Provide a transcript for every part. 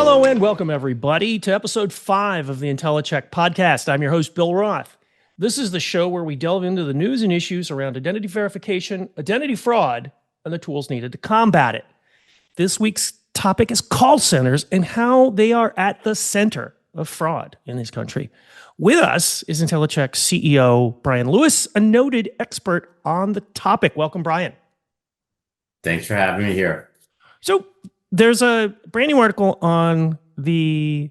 Hello and welcome, everybody, to episode 5 of the Intellicheck podcast. I'm your host, Bill Roth. This is the show where we delve into the news and issues around identity verification, identity fraud, and the tools needed to combat it. This week's topic is call centers and how they are at the center of fraud in this country. With us is Intellicheck CEO Bryan Lewis, a noted expert on the topic. Welcome, Bryan. Thanks for having me here. So there's a brand new article on the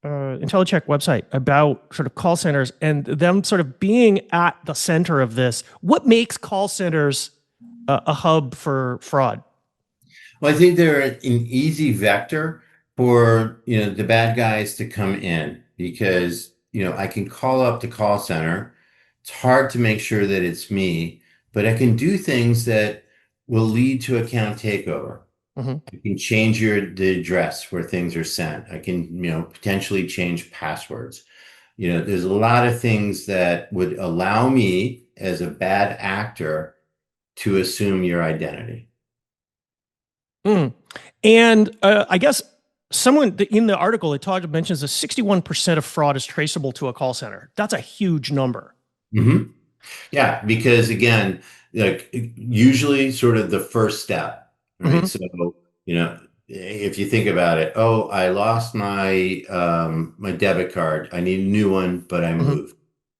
Intellicheck website about sort of call centers and them sort of being at the center of this. What makes call centers a hub for fraud? Well, I think they're an easy vector for, the bad guys to come in because, I can call up the call center. It's hard to make sure that it's me, but I can do things that will lead to account takeover. Mm-hmm. I can change the address where things are sent. I can, potentially change passwords. There's a lot of things that would allow me as a bad actor to assume your identity. And I guess someone in the article mentions that 61% of fraud is traceable to a call center. That's a huge number. Mm-hmm. Yeah, because again, like usually sort of the first step, right? Mm-hmm. So, if you think about it, oh, I lost my debit card. I need a new one, but I Mm-hmm. moved,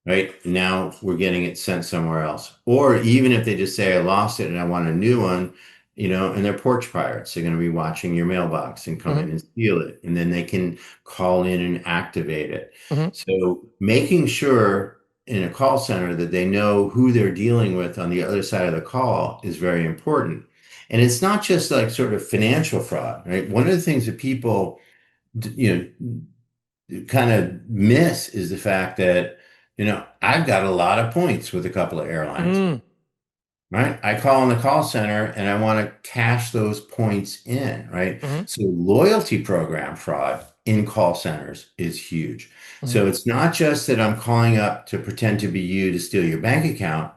right? Now we're getting it sent somewhere else. Or even if they just say I lost it and I want a new one, and they're porch pirates. They're going to be watching your mailbox and come in and steal it. And then they can call in and activate it. Mm-hmm. So making sure in a call center that they know who they're dealing with on the other side of the call is very important. And it's not just like sort of financial fraud, right? One of the things that people, kind of miss is the fact that, I've got a lot of points with a couple of airlines, Mm-hmm. right? I call in the call center and I want to cash those points in, right? Mm-hmm. So loyalty program fraud in call centers is huge. Mm-hmm. So it's not just that I'm calling up to pretend to be you to steal your bank account.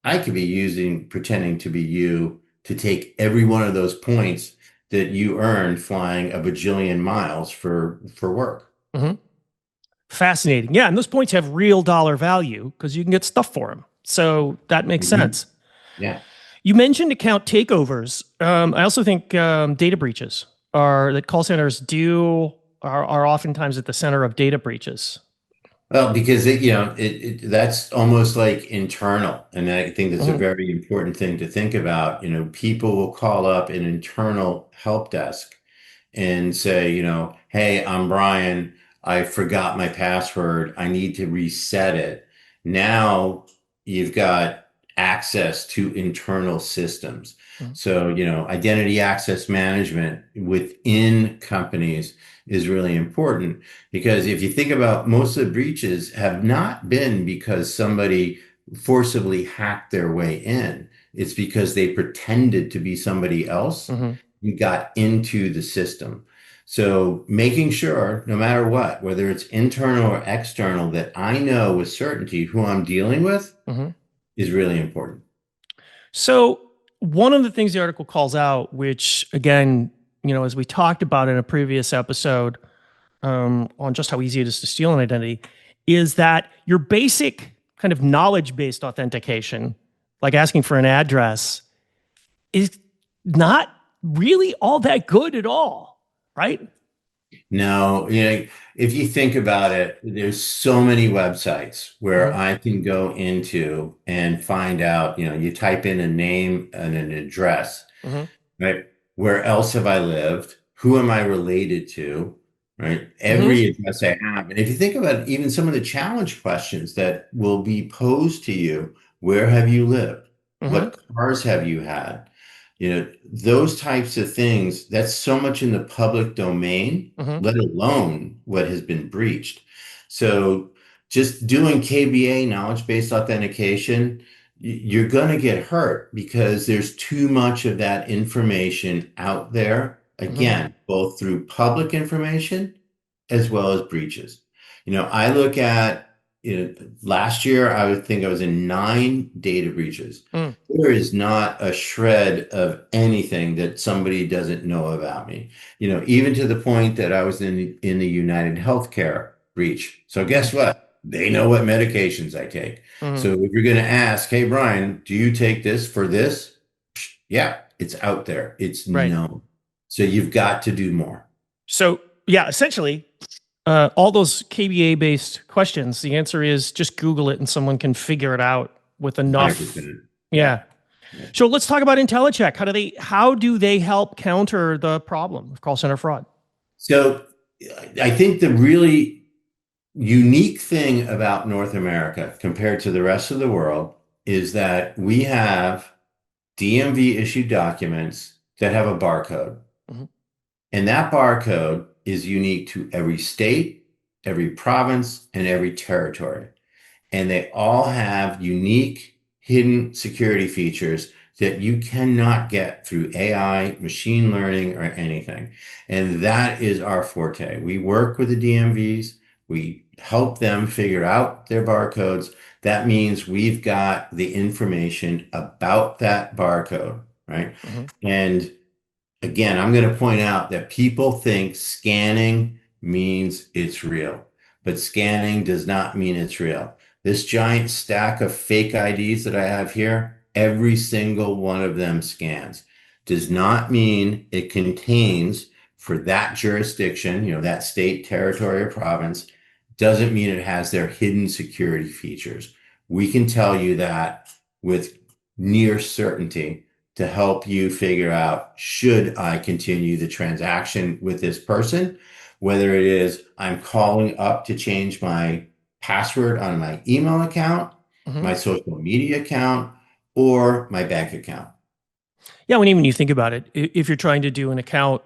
I could be pretending to be you to take every one of those points that you earned flying a bajillion miles for work. Mm-hmm. Fascinating. Yeah. And those points have real dollar value because you can get stuff for them. So that makes Mhm. sense. Yeah. You mentioned account takeovers. I also think data breaches that call centers are oftentimes at the center of data breaches. Well, because that's almost like internal. And I think that's a Mm-hmm. very important thing to think about. People will call up an internal help desk and say, hey, I'm Bryan. I forgot my password. I need to reset it. Now you've got access to internal systems. Mm-hmm. So, identity access management within companies is really important because if you think about most of the breaches have not been because somebody forcibly hacked their way in. It's because they pretended to be somebody else Mm-hmm. and got into the system. So making sure, no matter what, whether it's internal or external, that I know with certainty who I'm dealing with Mm-hmm. is really important. So one of the things the article calls out, which again, as we talked about in a previous episode on just how easy it is to steal an identity, is that your basic kind of knowledge-based authentication, like asking for an address, is not really all that good at all, right? No, if you think about it, there's so many websites where Mm-hmm. I can go into and find out, you type in a name and an address, Mm-hmm. right? Where else have I lived? Who am I related to? Right? Mm-hmm. Every address I have. And if you think about even some of the challenge questions that will be posed to you, where have you lived? Mm-hmm. What cars have you had? Those types of things, that's so much in the public domain, Mm-hmm. let alone what has been breached. So just doing KBA, knowledge-based authentication, you're going to get hurt because there's too much of that information out there. Mm-hmm. Again, both through public information as well as breaches. I look at, last year, I would think I was in 9 data breaches. Mm. There is not a shred of anything that somebody doesn't know about me. Even to the point that I was in the United Healthcare breach. So guess what? They know what medications I take. Mhm. So if you're going to ask, hey, Brian, do you take this for this? Yeah, it's out there. It's Right. known. So you've got to do more. So, yeah, essentially, all those KBA based questions, the answer is just Google it and someone can figure it out with enough. 100%. Yeah. Yeah. Yeah. So let's talk about Intellicheck. How do they help counter the problem of call center fraud? So I think the really unique thing about North America compared to the rest of the world is that we have DMV issued documents that have a barcode. Mhm. And that barcode is unique to every state, every province, and every territory. And they all have unique hidden security features that you cannot get through AI, machine learning, or anything. And that is our forte. We work with the DMVs. We help them figure out their barcodes. That means we've got the information about that barcode, right? Mhm. And again, I'm going to point out that people think scanning means it's real, but scanning does not mean it's real. This giant stack of fake IDs that I have here, every single one of them scans. Does not mean it contains for that jurisdiction, that state, territory, or province, doesn't mean it has their hidden security features. We can tell you that with near certainty to help you figure out, should I continue the transaction with this person? Whether it is I'm calling up to change my password on my email account, Mhm. my social media account, or my bank account. Yeah, when you think about it, if you're trying to do an account,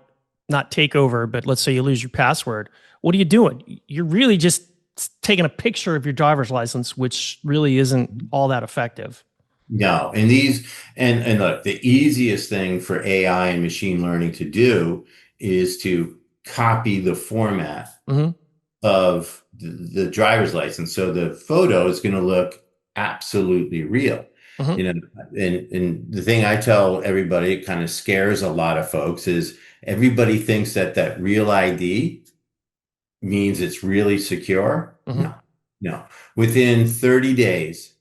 not takeover, but let's say you lose your password, what are you doing? You're really just taking a picture of your driver's license, which really isn't all that effective. No, and look, the easiest thing for AI and machine learning to do is to copy the format Mhm. of the driver's license. So the photo is going to look absolutely real. Mhm. And the thing I tell everybody, it kind of scares a lot of folks, is everybody thinks that that real ID means it's really secure. Mhm. No, no. Within 30 days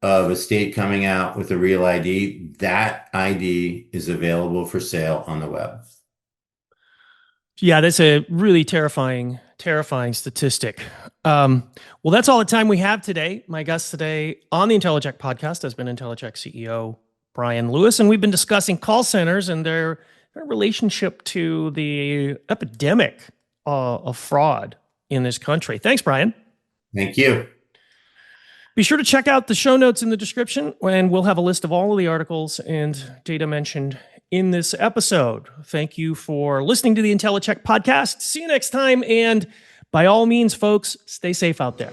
of a state coming out with a real ID, that ID is available for sale on the web. Yeah, that's a really terrifying statistic. Well, that's all the time we have today. My guest today on the Intellicheck podcast has been Intellicheck CEO Bryan Lewis, and we've been discussing call centers and their relationship to the epidemic of fraud in this country. Thanks, Bryan. Thank you. Be sure to check out the show notes in the description, and we'll have a list of all of the articles and data mentioned in this episode. Thank you for listening to the Intellicheck podcast. See you next time. And by all means, folks, stay safe out there.